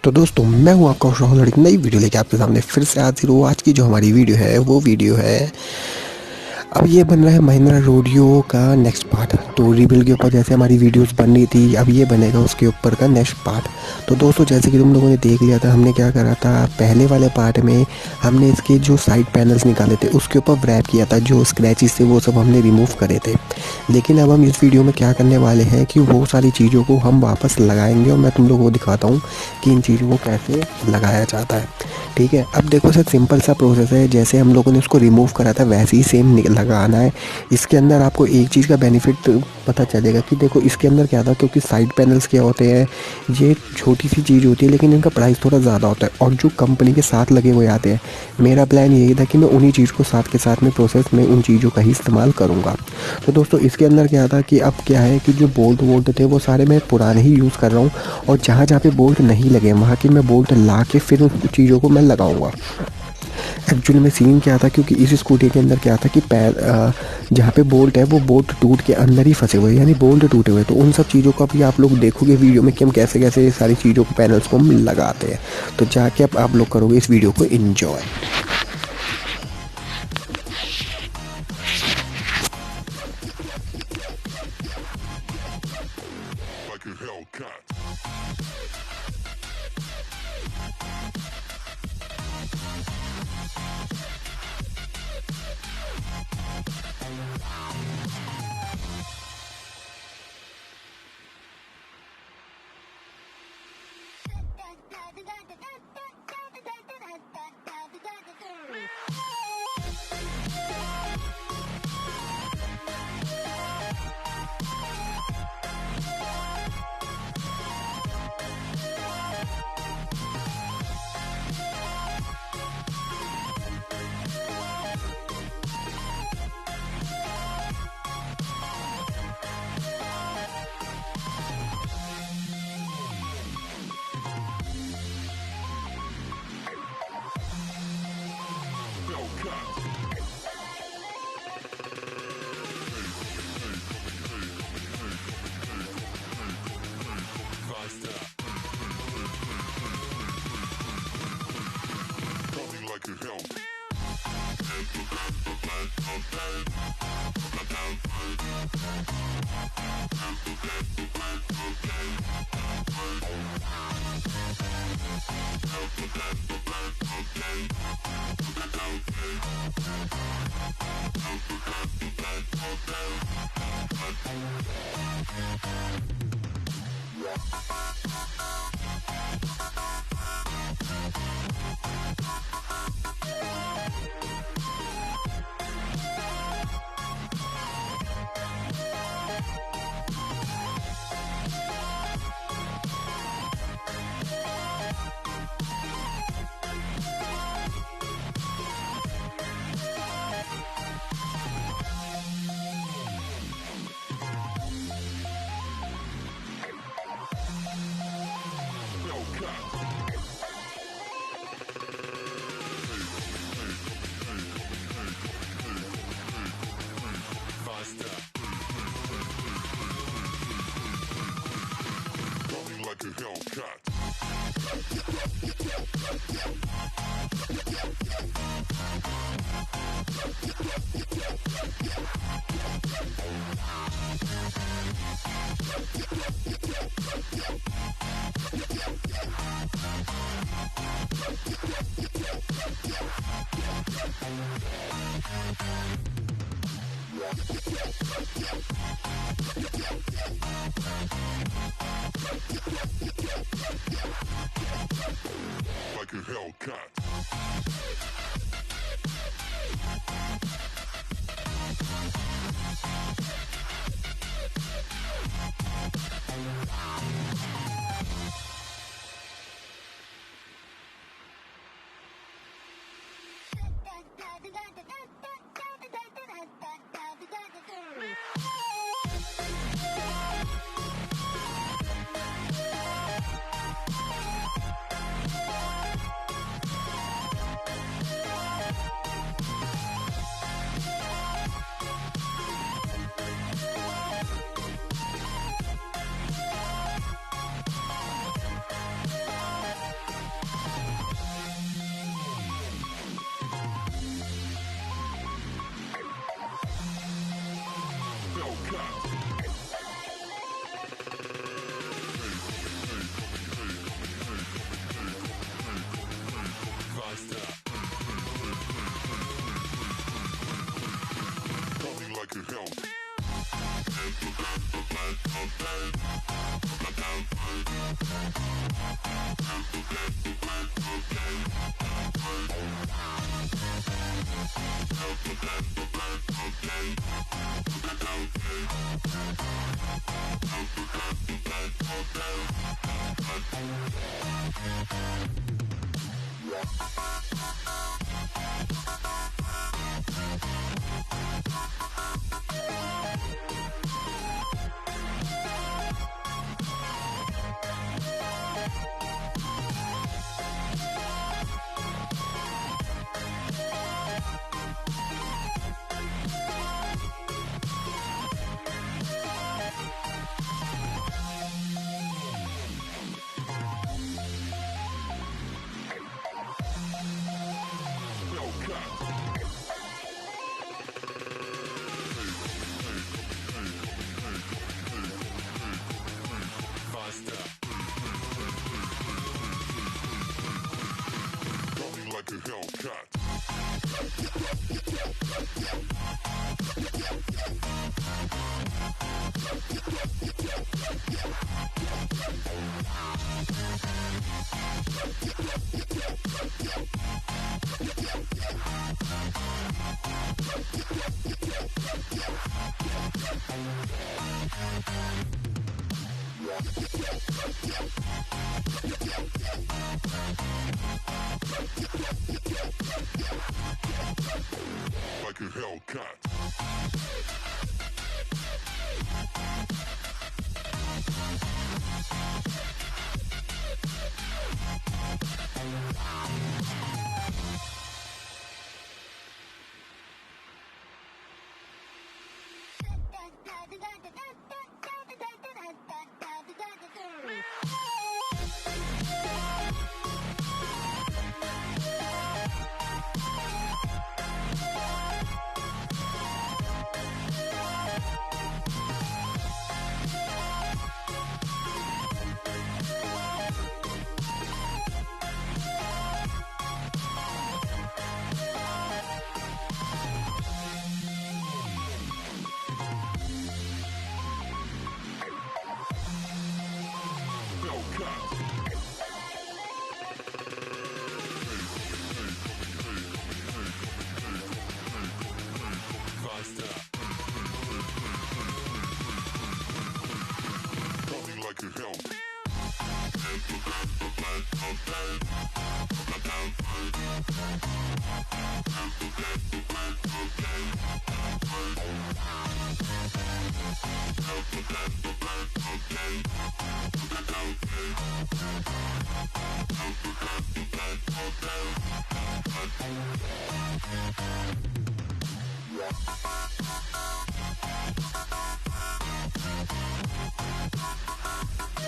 तो दोस्तों मैं हूं आपका होस्ट राहुल, एक नई वीडियो लेके आपके सामने फिर से हाजिर हूँ। आज की जो हमारी वीडियो है वो वीडियो है, अब ये बन रहा है महिंद्रा रोडियो का नेक्स्ट पार्ट। तो रीबिल्ड के ऊपर जैसे हमारी वीडियोस बन रही थी, अब ये बनेगा उसके ऊपर का नेक्स्ट पार्ट। तो दोस्तों जैसे कि तुम लोगों ने देख लिया था, हमने क्या करा था पहले वाले पार्ट में, हमने इसके जो साइड पैनल्स निकाले थे उसके ऊपर रैप किया था, जो स्क्रैचेस थे वो सब हमने रिमूव करे थे। लेकिन अब हम इस वीडियो में क्या करने वाले हैं कि वो सारी चीज़ों को हम वापस लगाएंगे और मैं तुम लोगों को दिखाता हूँ कि इन चीज़ों को कैसे लगाया जाता है। ठीक है, अब देखो सर, सिंपल सा प्रोसेस है। जैसे हम लोगों ने उसको रिमूव करा था वैसे ही सेम लगाना है। इसके अंदर आपको एक चीज़ का बेनिफिट पता चलेगा कि देखो इसके अंदर क्या था, क्योंकि साइड पैनल्स क्या होते हैं, ये छोटी सी चीज़ होती है लेकिन इनका प्राइस थोड़ा ज़्यादा होता है, और जो कंपनी के साथ लगे हुए आते हैं। मेरा प्लान यही था कि मैं उन्हीं चीज़ को साथ के साथ में प्रोसेस में उन चीज़ों का ही इस्तेमाल करूँगा। तो दोस्तों इसके अंदर क्या था कि अब क्या है कि जो बोल्ट थे वो सारे मैं पुराने ही यूज़ कर रहा हूँ, और जहाँ जहाँ पे बोल्ट नहीं लगे वहाँ के मैं बोल्ट ला के फिर उन चीज़ों को मैं लगाऊंगा। एक्चुअली में सीन क्या था, क्योंकि इस स्कूटी के अंदर क्या था कि पैर जहाँ पे बोल्ट है वो बोल्ट टूट के अंदर ही फंसे हुए, यानी बोल्ट टूटे हुए। तो उन सब चीज़ों को अभी आप लोग देखोगे वीडियो में कि हम कैसे कैसे ये सारी चीज़ों को पैनल्स को हम लगाते हैं। तो जाके अब आप लोग करोगे इस वीडियो को enjoy. Like a Hellcat. Like a Hellcat.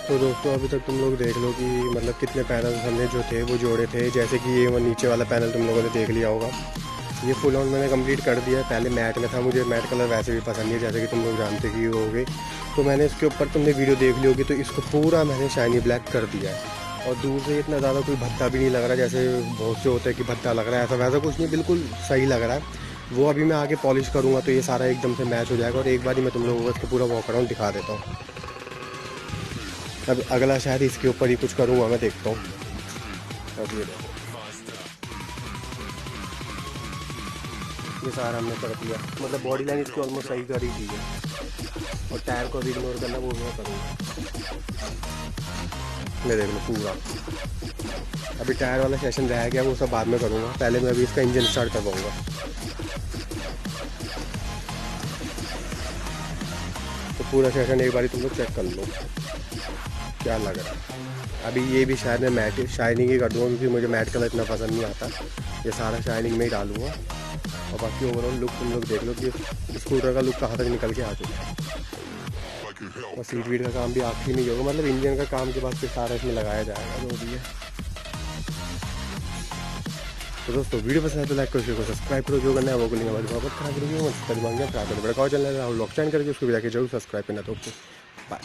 तो दोस्तों अभी तक तुम लोग देख लो कि मतलब कितने पैनल हमने जो थे वो जोड़े थे। जैसे कि ये नीचे वाला पैनल तुम लोगों ने देख लिया होगा, ये फुल ऑन मैंने कंप्लीट कर दिया है। पहले मैट में था, मुझे मैट कलर वैसे भी पसंद नहीं है, जैसे कि तुम लोग जानते कि हो गए। तो मैंने इसके ऊपर, तुमने वीडियो देख ली होगी, तो इसको पूरा मैंने शाइनी ब्लैक कर दिया है। और दूर से इतना ज़्यादा कोई भद्दा भी नहीं लग रहा जैसे बहुत से होते हैं कि भद्दा लग रहा है, ऐसा वैसा कुछ नहीं, बिल्कुल सही लग रहा है। वो अभी मैं आगे पॉलिश करूँगा तो ये सारा एकदम से मैच हो जाएगा। और एक बार ही मैं तुम लोगों को इसको पूरा वॉक अराउंड दिखा देता हूँ। अब अगला शायद इसके ऊपर ही कुछ करूँगा, मैं देखता हूँ। अब ये सारा हमने कर दिया, मतलब बॉडी लाइन इसकी ऑलमोस्ट सही कर ही दी है। और टायर को भी इग्नोर करना वो मैं करूँगा। मैं देख लो पूरा, अभी टायर वाला सेशन रह गया, वो सब बाद में करूँगा। पहले मैं अभी इसका इंजन स्टार्ट करवाऊँगा। तो पूरा सेशन एक बार तुम लोग चेक कर लो क्या लग रहा है। अभी ये भी शायद मैं मैट शाइनिंग ही कर दूँगा, क्योंकि मुझे मैट कलर इतना पसंद नहीं आता। ये सारा शाइनिंग में ही डालूँगा। और बाकी ओवरऑल लुक तुम लोग देख लो कि स्कूटर का लुक कहाँ तक निकल के आ चुका है। और सीट वीट का काम भी आखिरी में ही होगा, मतलब इंजन का काम के बाद फिर सारा इसमें लगाया जाएगा जो भी है। तो दोस्तों वीडियो पसंद है तो लाइक करो, शेयर करो, सब्सक्राइब करो। जो करना है वो करेंगे, हमारी बहुत खराब करेंगे। बड़ा चैनल है राहुल ब्लॉग चैनल करके उसको भी जाके जरूर सब्सक्राइब करना। तो बाय।